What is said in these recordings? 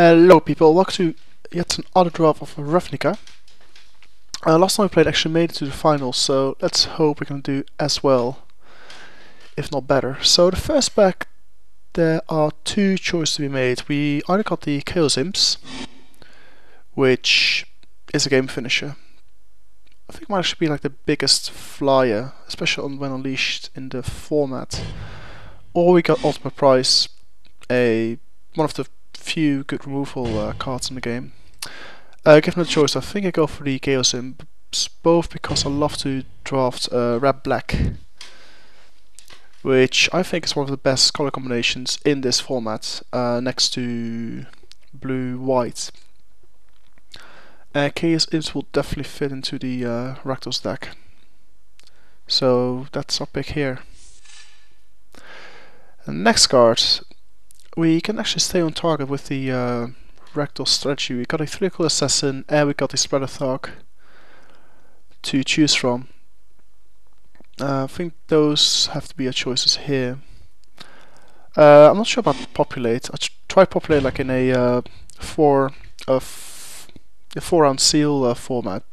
Hello people, welcome to yet another draft of Ravnica. Last time we played actually made it to the finals, so let's hope we can do as well, if not better. So the first pack, there are two choices to be made. We either got the Chaos Imps, which is a game finisher. I think it might actually be like the biggest flyer, especially when unleashed in the format. Or we got Ultimate Prize, one of the few good removal cards in the game. Given the choice, I think I go for the Chaos Imps, both because I love to draft Red Black, which I think is one of the best color combinations in this format, next to Blue White. Chaos Imps will definitely fit into the Rakdos deck, so that's our pick here. And next card, we can actually stay on target with the Rakdos strategy. We got a Critical Assassin and we got the Spreader Thug to choose from. I think those have to be our choices here. I'm not sure about Populate. I tried Populate like in a 4-round seal format,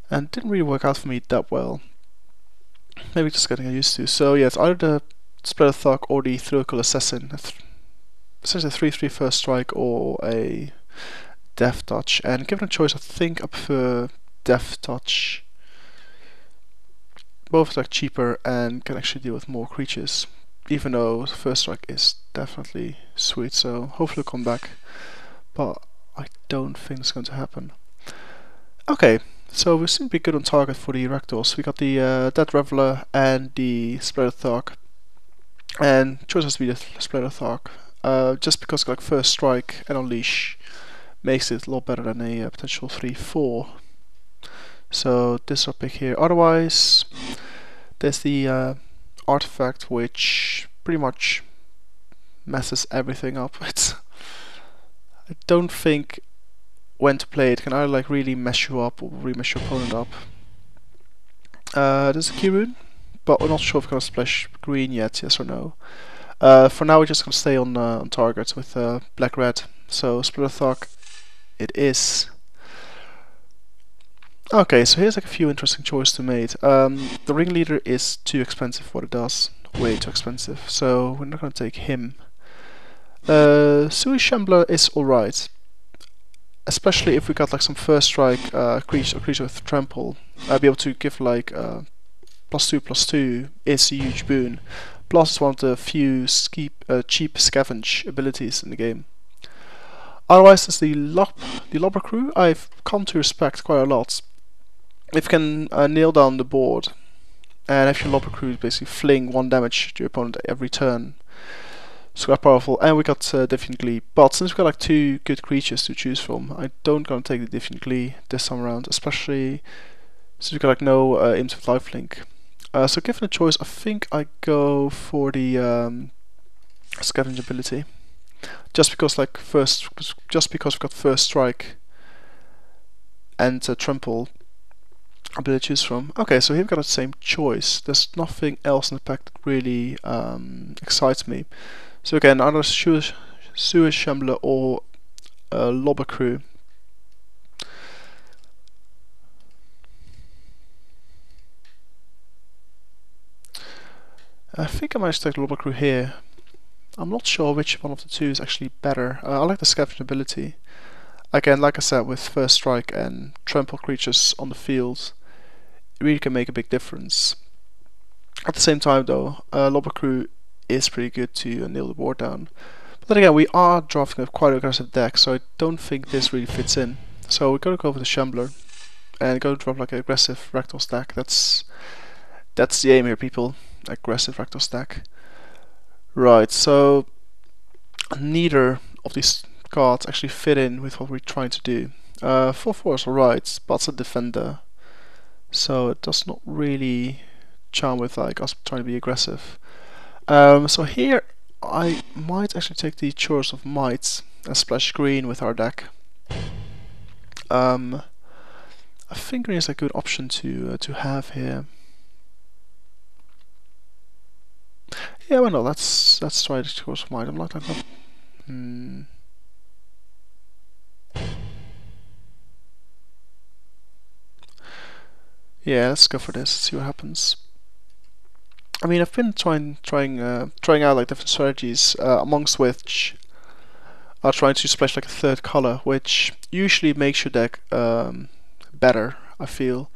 and it didn't really work out for me that well. Maybe just getting used to. So yeah, it's either the Spreader Thug or the Critical Assassin. Essentially a 3/3 first strike or a Death Touch. And given a choice, I think I prefer Death Touch. Both like cheaper and can actually deal with more creatures, even though first strike is definitely sweet. So hopefully it'll come back, but I don't think it's going to happen. Okay, so we seem to be good on target for the Rakdos. We got the Dead Reveler and the Spreader Thug, and choice has to be the Spreader Thug. Just because like first strike and unleash makes it a lot better than a potential 3/4. So this is our pick here. Otherwise, there's the artifact, which pretty much messes everything up. I don't think when to play it can either like really mess you up or really mess your opponent up. There's a key rune, but we're not sure if we're gonna splash green yet. Yes or no? For now, we're just gonna stay on target with black-red. So Splitter Thug, it is. Okay, so here's like a few interesting choices to make. The Ringleader is too expensive for what it does, way too expensive. So we're not gonna take him. Sui Shambler is alright, especially if we got like some first strike creature with trample. I'll be able to give like +2/+2 is a huge boon. Plus, it's one of the few cheap scavenge abilities in the game. Otherwise, there's the Lobber Crew. I've come to respect quite a lot. If you can nail down the board, and if your Lobber Crew basically fling 1 damage to your opponent every turn, it's quite powerful. And we got Defiant Glee. But since we've got like 2 good creatures to choose from, I don't gonna take the Defiant Glee this time around, especially since we've got like no Imps with lifelink. So given a choice, I think I go for the scavenge ability, just because we've got first strike and trample ability to choose from. Okay, so here we've got the same choice. There's nothing else in the pack that really excites me. So again, either Sewer Shambler or Lobber Crew. I think I might take the Lobber Crew here. I'm not sure which one of the two is actually better. I like the scavenge ability. Again, like I said, with first strike and trample creatures on the field, it really can make a big difference. At the same time though, Lobber Crew is pretty good to nail the board down. But then again, we are drafting a quite aggressive deck, so I don't think this really fits in. So we're gonna go for the Shambler and go drop like an aggressive Rakdos deck. That's the aim here, people. Aggressive Rakdos deck. Right, so neither of these cards actually fit in with what we're trying to do. 4/4 is alright, but it's a defender, so it does not really charm with like us trying to be aggressive. So here I might actually take the Chores of Might and splash green with our deck. I think green is a good option to have here. Yeah, well, no, let's try the Chores of Might. I'm not. Yeah, let's go for this. See what happens. I mean, I've been trying out like different strategies, amongst which are trying to splash like a third color, which usually makes your deck better. I feel.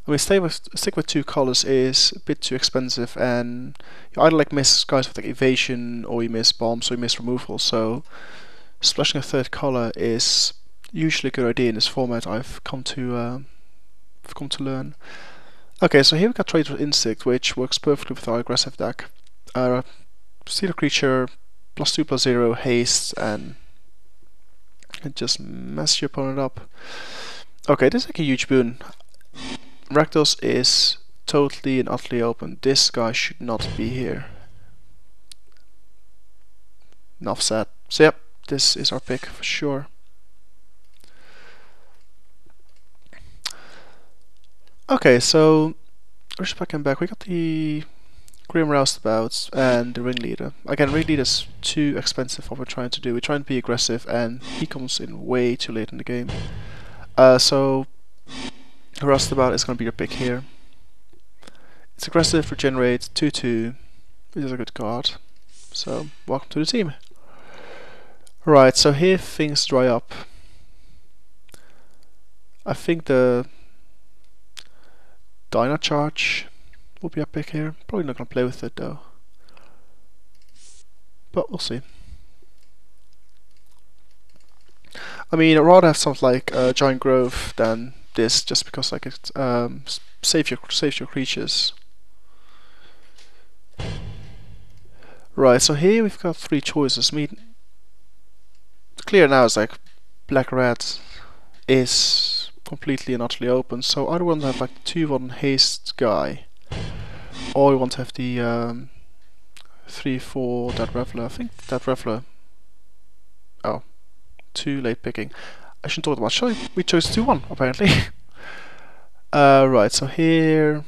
I mean, stick with two colors is a bit too expensive, and you either like miss guys with like evasion, or you miss bombs, or you miss removal. So splashing a third color is usually a good idea in this format. I've come to learn. Okay, so here we got Trader's Instinct, which works perfectly with our aggressive deck. Steal a creature, +2/+0, haste, and it just mess your opponent up. Okay, this is like a huge boon. Rakdos is totally and utterly open. This guy should not be here. Enough said. So yep, this is our pick for sure. Okay, so Respect back. We got the Grim Roustabout and the Ringleader. Again, Ringleader's too expensive for what we're trying to do. We're trying to be aggressive, and he comes in way too late in the game. So Roustabout is going to be your pick here. It's aggressive, regenerates, 2/2. This is a good card. So welcome to the team. Right, so here things dry up. I think the Dino Charge will be a pick here. Probably not going to play with it though. But we'll see. I mean, I'd rather have something like Giant Grove than this, just because like it saves your creatures. Right, so here we've got three choices. I mean, clear now is like black red is completely and utterly open. So either we want to have like the 2/1 haste guy, or we want to have the 3/4 Dead Reveler. I think Dead Reveler. Oh, too late picking. I shouldn't talk about much. We chose 2/1 apparently. Right, so here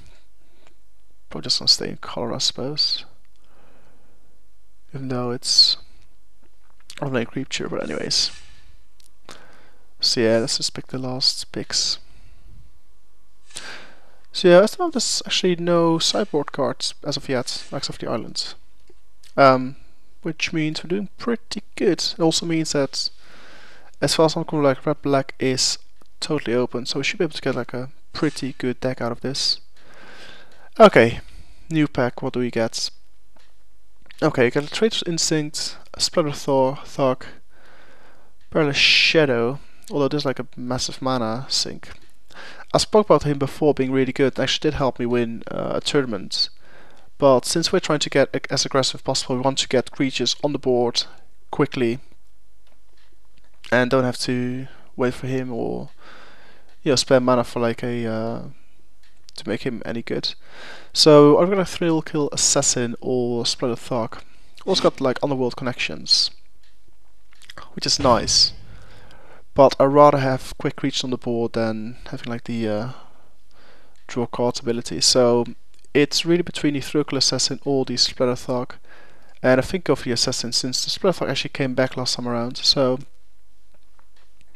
probably just gonna stay in color, I suppose. Even though it's only a creature, but anyways. So yeah, let's just pick the last picks. So yeah, as of now, there's actually no sideboard cards as of yet, except of the islands. Which means we're doing pretty good. It also means that, as far as I'm concerned, like red black is totally open, so we should be able to get like a pretty good deck out of this. Okay, new pack. What do we get? Okay, you get a Trader's Instinct, a Splatter Thug, Perilous Shadow. Although there's like a massive mana sink. I spoke about him before being really good, and actually did help me win a tournament. But since we're trying to get as aggressive as possible, we want to get creatures on the board quickly, and don't have to wait for him, or spend mana for like a to make him any good. So I'm gonna Thrill Kill Assassin or Splatter Thug. Also got like Underworld connections, which is nice. But I'd rather have quick creatures on the board than having like the draw cards ability. So it's really between the Thrill Kill Assassin or the Splatter Thug. And I think go for the Assassin, since the Splatter Thug actually came back last time around. So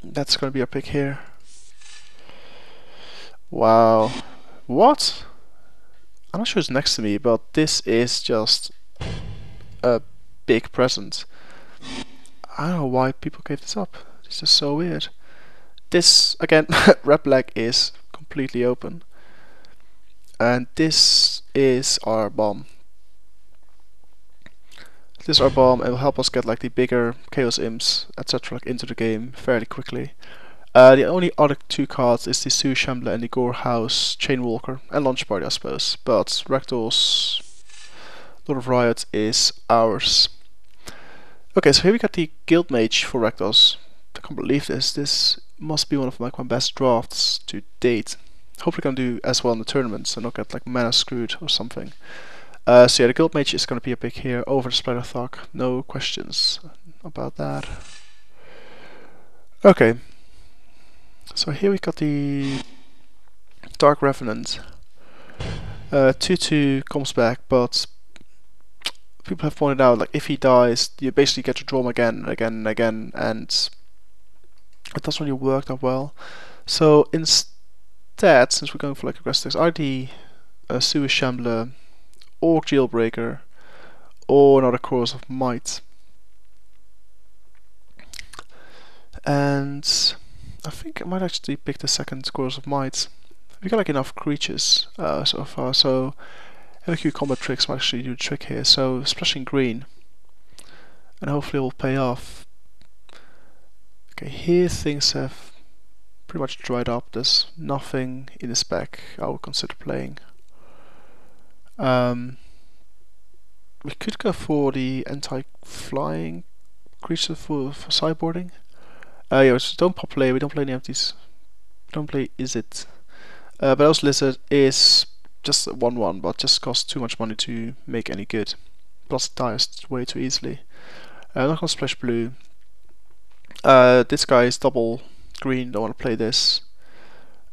that's going to be our pick here. Wow. What? I'm not sure who's next to me, but this is just a big present. I don't know why people gave this up. This is so weird. This, again, red black is completely open. And this is our bomb. This is our bomb, and will help us get like the bigger Chaos Imps, etc. like into the game fairly quickly. The only other two cards is the Sue Shambler and the Gore House Chainwalker, and Launch Party I suppose. But Rakdos, Lord of Riot is ours. Okay, so here we got the Guild Mage for Rakdos. I can't believe this. This must be one of my best drafts to date. Hopefully can do as well in the tournaments and not get like mana screwed or something. So yeah, the Guild Mage is going to be a pick here over the Splatter Thug. No questions about that. Okay. So here we got the Dark Revenant. 2/2 comes back, but people have pointed out like if he dies, you basically get to draw him again and again and again, and it doesn't really work that well. So instead instead, since we're going for like aggressive decks, ID Sewer Shambler, or Jailbreaker, or another Chorus of Might. And I think I might actually pick the second Chorus of Might. We got like enough creatures so far, so LQ combat tricks might actually do the trick here. So splashing green, and hopefully it will pay off. Okay, here things have pretty much dried up. There's nothing in the spec I would consider playing. We could go for the anti-flying creature for sideboarding. Yeah, so don't pop play. We don't play any of these. We don't play Is It. But Lizard is just a 1/1, but just costs too much money to make any good. Plus it dies way too easily. I'm not gonna splash blue. This guy is double green, don't want to play this.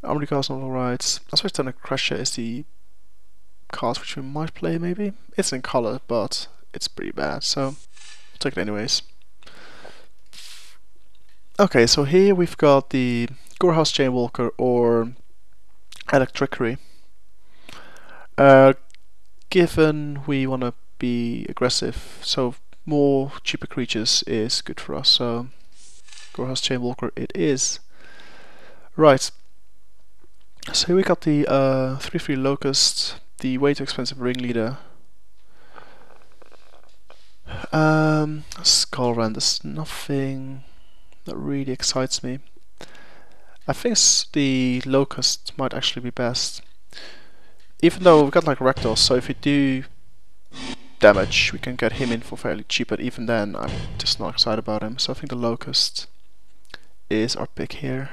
Armory Card's not alright. I suppose then Crusher is the card which we might play maybe. It's in color, but it's pretty bad, so we'll take it anyways. Okay, so here we've got the Gorehouse Chainwalker or Electrickery. Given we want to be aggressive, so more cheaper creatures is good for us, so Gorehouse Chainwalker it is. Right, so here we got the 3/3 Locust, the way too expensive Ringleader. Skullrand, there's nothing that really excites me. I think the Locust might actually be best. Even though we've got like Rakdos, so if we do damage, we can get him in for fairly cheap, but even then, I'm just not excited about him. So I think the Locust is our pick here.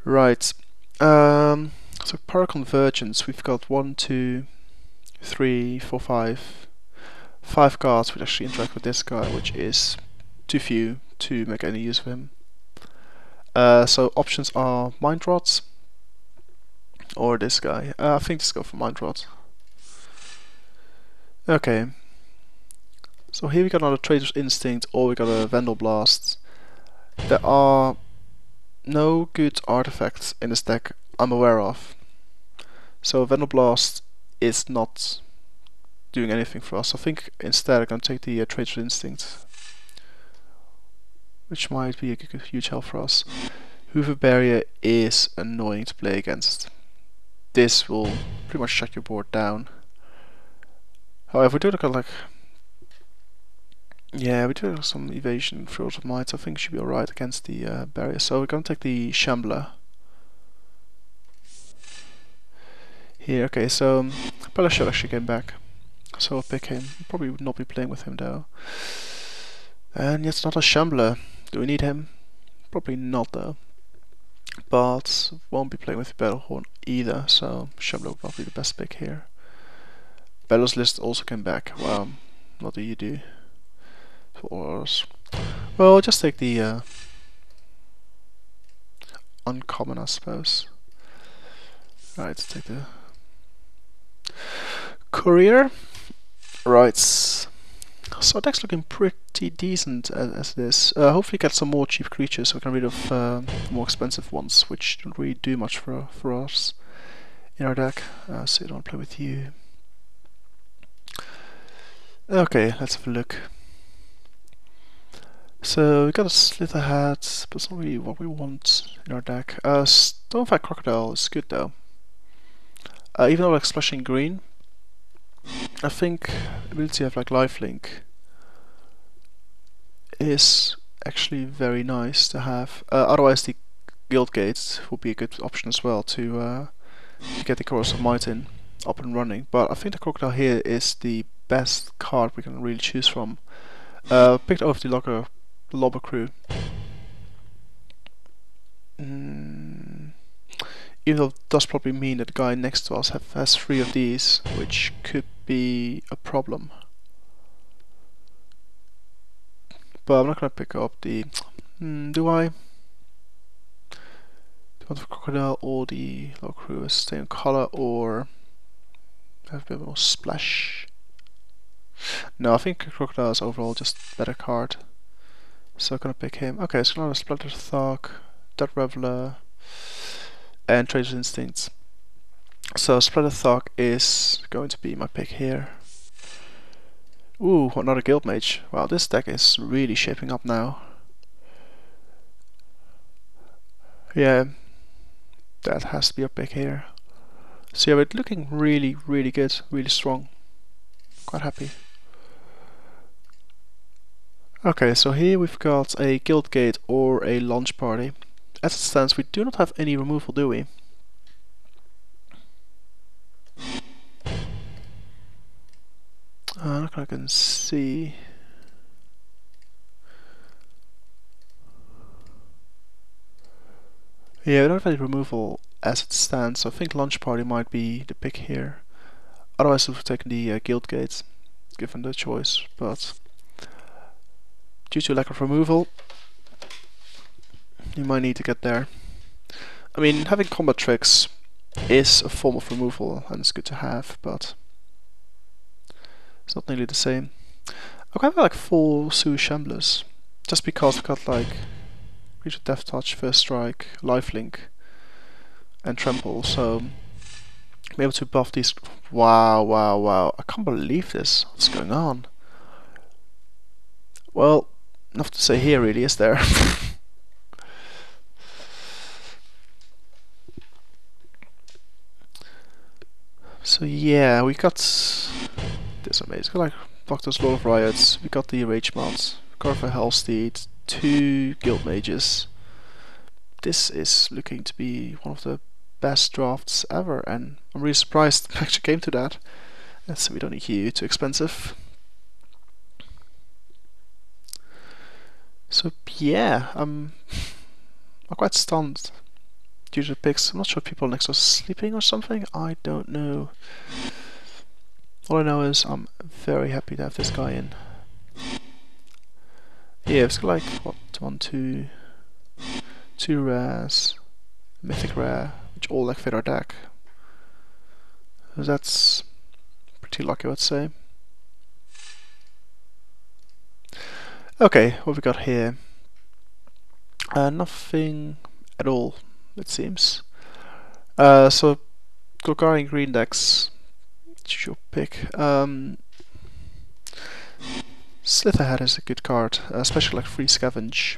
Right. So Power Convergence, we've got 1, 2, 3, 4, 5. 5 cards which actually interact with this guy, which is too few to make any use of him. So options are Mind Rods or this guy. I think just go for Mind Rod. Okay. So here we got another Trader's Instinct, or we got a Vandal Blast. There are no good artifacts in this deck I'm aware of. So Vandal Blast is not doing anything for us. I think instead I'm going to take the Trader's Instinct, which might be a huge help for us. Hoover Barrier is annoying to play against. This will pretty much shut your board down. However, we do look at like... yeah, we do have some evasion throws of might, so I think it should be alright against the barrier. So we're going to take the Shambler. Here, okay, so Bella should actually get back. So I'll pick him. Probably would not be playing with him though. And yet not a Shambler. Do we need him? Probably not though. But won't be playing with the Battlehorn either, so Shambler will probably be the best pick here. Bellows List also came back. Wow, what do you do? For us? Well, I'll just take the uncommon, I suppose. Right, let's take the Courier. Right, so deck's looking pretty decent as it is. Hopefully get some more cheap creatures so we can get rid of more expensive ones, which don't really do much for us in our deck. So I don't play with you. Okay, let's have a look. So we got a Slitherhead, but it's not really what we want in our deck. Stonefight Crocodile is good though. Even though like splashing green, I think ability to have like lifelink is actually very nice to have. Otherwise the Guild Gate would be a good option as well to get the Chorus of Might in up and running. But I think the Crocodile here is the best card we can really choose from. Picked over the Lobber Crew. Even though it does probably mean that the guy next to us has 3 of these, which could be a problem. But I'm not gonna pick up the... do I? Do I want the Crocodile or the Lobber Crew? Stay in color or have a bit more splash? No, I think Crocodile is overall just a better card. So I'm gonna pick him. Okay, so now a Splattered Thug, Dead Reveler. and Trader's Instincts. So Spreader Thug is going to be my pick here. Ooh, another Guild Mage. Wow, this deck is really shaping up now. Yeah, that has to be a pick here. So yeah, it's looking really, really good, really strong. Quite happy. Okay, so here we've got a Guild Gate or a Launch Party. As it stands, we do not have any removal, do we? Look, I can see. Yeah, we don't have any removal as it stands, so I think Launch Party might be the pick here. Otherwise, we've taken the Guild Gate, given the choice, but due to lack of removal, you might need to get there. I mean, having combat tricks is a form of removal, and it's good to have, but it's not nearly the same. I have like full Sue Shamblers, just because I've got like Reach with Death Touch, First Strike, Lifelink, and Trample, so I'm able to buff these. Wow, wow, wow! I can't believe this. What's going on? Well, enough to say here, really, is there? So yeah, we got this amazing. Like Rakdos, Lord of Riots. We got the Rage mods. Carver Hellsteed. 2 Guild Mages. This is looking to be one of the best drafts ever, and I'm really surprised it actually came to that. So we don't need you, too expensive. So yeah, I'm quite stunned due to the picks. I'm not sure if people next to us are sleeping or something. I don't know. All I know is I'm very happy to have this guy in. Yeah, it's got like what, 1, 2 rares, mythic rare, which all like fit our deck. So that's pretty lucky, I would say. Okay, what we got here? Nothing at all, it seems. So Golgarian green decks, choose your pick. Slitherhead is a good card, especially like free scavenge.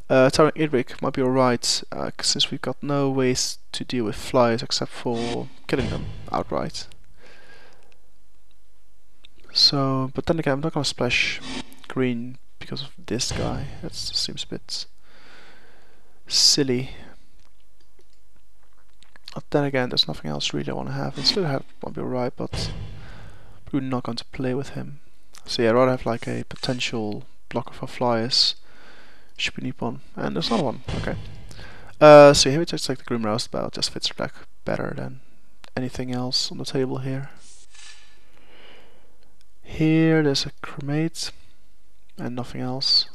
Towering Idric might be alright, since we've got no ways to deal with flyers except for killing them outright. So, but then again, I'm not gonna splash green because of this guy. That seems a bit silly. But then again, there's nothing else really I want to have. Slitherhead might be alright, but we're not going to play with him. So yeah, I'd rather have like a potential blocker for flyers. Should we need one? And there's another one. Okay. So here we just take the Grim Roustabout. Just fits our deck better than anything else on the table here. Here there's a Cremate and nothing else.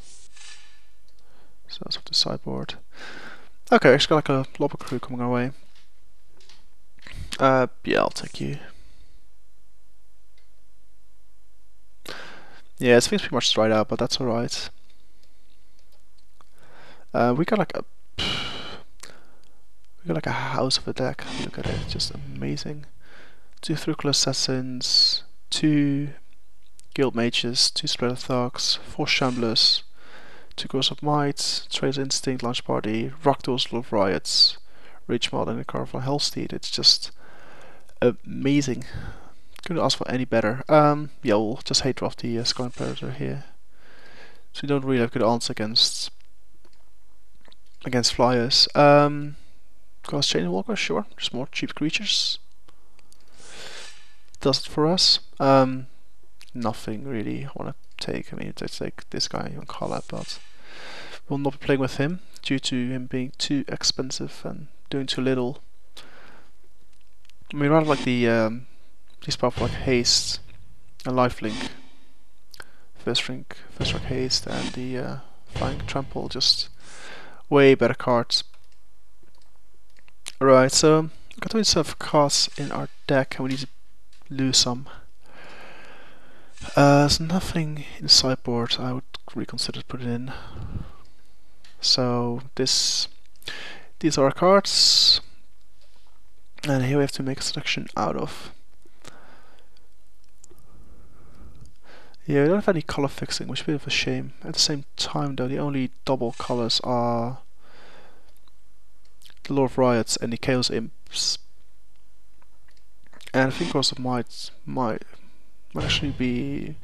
So that's off the sideboard. Okay, actually got like a Lobber Crew coming our way. Yeah, I'll take you. Yeah, it seems pretty much dried out, but that's alright. We got like a house of a deck. Look at it, just amazing. 2 Thrukel Assassins, 2 Guild Mages, 2 Spreader Thugs, 4 Shamblers, 2 Ghosts of Might, Trader's Instinct, Launch Party, Rakdos, Lord of Riots, Rage Mod, and a card for Hellsteed. It's just amazing. Couldn't ask for any better. Yeah, we'll just hate draft the Sky Predator here. So we don't really have good answer against flyers. Ghost Chain Walker, sure. Just more cheap creatures. Does it for us. Nothing really I want to take. I mean, let's take this guy on color, but we'll not be playing with him due to him being too expensive and doing too little. I mean, rather like the these powerful like haste and lifelink, first strike haste, and the flying trample, just way better cards. Right, so we've got 27 cards in our deck, and we need to lose some. There's nothing in the sideboard I would reconsider to put it in. So these these are our cards, and here we have to make a selection out of. Yeah, we don't have any color fixing, which is a bit of a shame. At the same time though, the only double colors are the Lord of Riots and the Chaos Imps. And I think also might actually be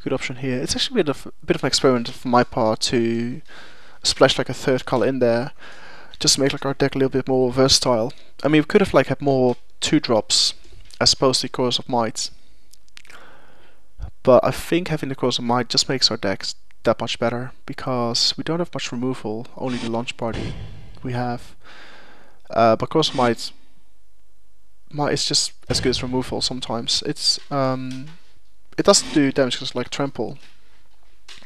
a good option here. It's actually a bit of an experiment from my part to splash like a third color in there, just to make like our deck a little bit more versatile. I mean, we could have like had more 2-drops as opposed to Chorus of Might, but I think having the Chorus of Might just makes our decks that much better, because we don't have much removal, only the launch party we have. But Chorus of Might is just as good as removal sometimes. It doesn't do damage because like trample,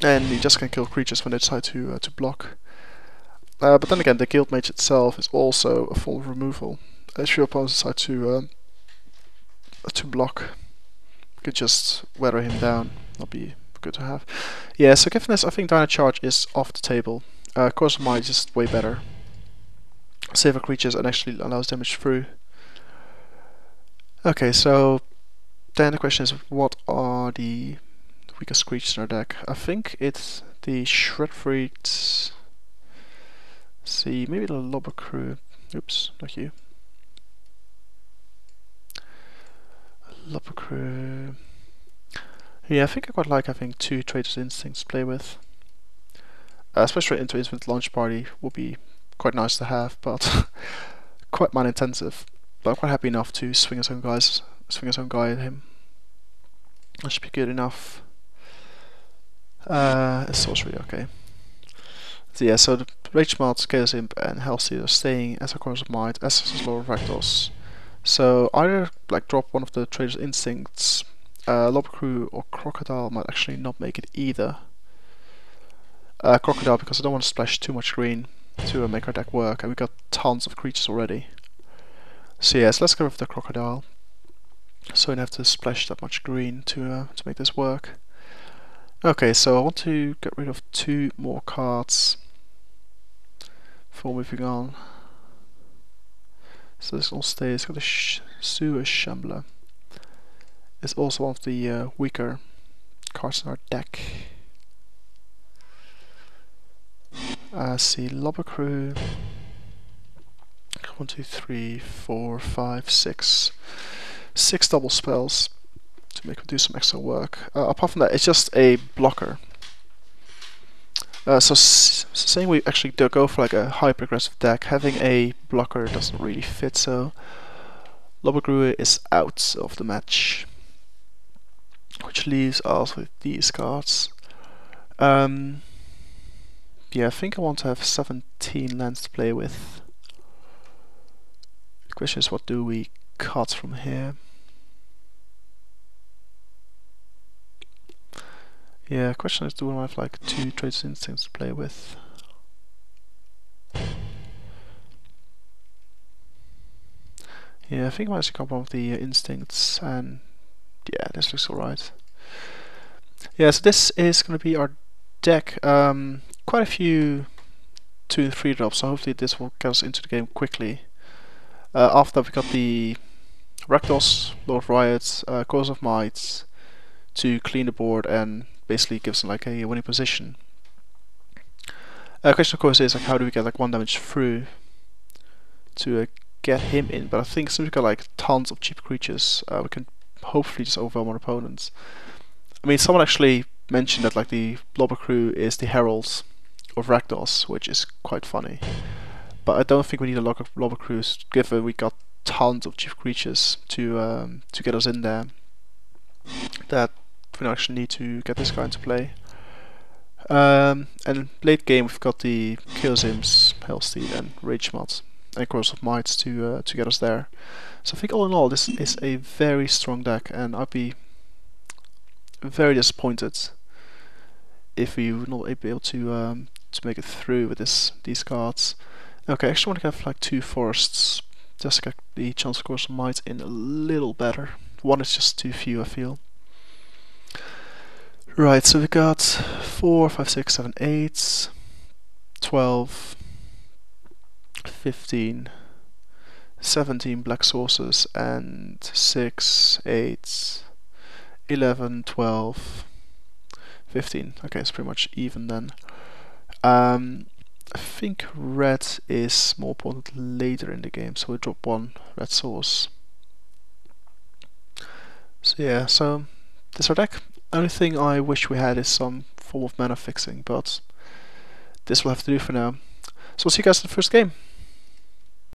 and you just can kill creatures when they decide to block. But then again, the Guild Mage itself is also a form of removal. If your opponents decide to block, you could just weather him down. That'll be good to have. Yeah, so given this, I think Dino Charge is off the table. Chorus of Might is just way better. Saver creatures and actually allows damage through. Okay, so then the question is, what are the weakest creatures in our deck? I think it's the Shred Freaks. See, maybe the Lobber Crew. Oops, not you. Lobber Crew. Yeah, I think I quite like having 2 Trader's Instincts to play with. Especially into Infinite Launch Party would be quite nice to have, but quite mana intensive. But I'm quite happy enough to swing his own guy at him. That should be good enough. Sorcery, okay. So yeah, so the Rage Mod, Chaos Imp and Hellseed are staying as a Chorus of Might, as is Lord of Rakdos. So either like drop one of the Trader's Instincts, Lobber Crew or Crocodile might actually not make it either. Crocodile because I don't want to splash too much green to make our deck work, and we've got tons of creatures already. So yes, let's go with the Crocodile. So we don't have to splash that much green to make this work. Okay, so I want to get rid of 2 more cards before moving on. So this all stays. Got the Sewer Shambler. It's also one of the weaker cards in our deck. See, Lobber Crew. 1, 2, 3, 4, 5, 6. 6 double spells to make him do some extra work. Apart from that, it's just a blocker. So saying we actually do go for like a high progressive deck, having a blocker doesn't really fit, so Lobber Crew is out of the match. Which leaves us with these cards. Yeah, I think I want to have 17 lands to play with. The question is, what do we cut from here? Yeah, question is, do I have like 2 Trader's Instincts to play with? Yeah, I think I might actually come up with the Instincts, and yeah, this looks alright. Yeah, so this is going to be our deck. Quite a few 2 and 3 drops, so hopefully this will get us into the game quickly. After that we got the Rakdos, Lord of Riots, Chorus of Might to clean the board and basically gives them like a winning position. Question of course is like, how do we get like 1 damage through to get him in? But I think since we've got like tons of cheap creatures, we can hopefully just overwhelm our opponents. I mean, someone actually mentioned that like the Lobber Crew is the Heralds of Rakdos, which is quite funny. But I don't think we need a lot of Lobber Crews, given we got tons of cheap creatures to get us in there. That we don't actually need to get this guy into play. And late game we've got the Chaos Imps, Hellsteed and Rage Mod and Chorus of Might to get us there. So I think all in all this is a very strong deck, and I'd be very disappointed if we would not be able to make it through with these cards. Okay, I actually want to have like 2 forests just to get the chance of Chorus of Might in a little better. 1 is just too few, I feel. Right, so we got 4, 5, 6, 7, 8, 12, 15, 17 black sources, and 6, 8, 11, 12, 15. Okay, it's pretty much even then. I think red is more important later in the game, so we drop one red source. So yeah, so this is our deck. Only thing I wish we had is some form of mana fixing, but this will have to do for now. So we'll see you guys in the first game.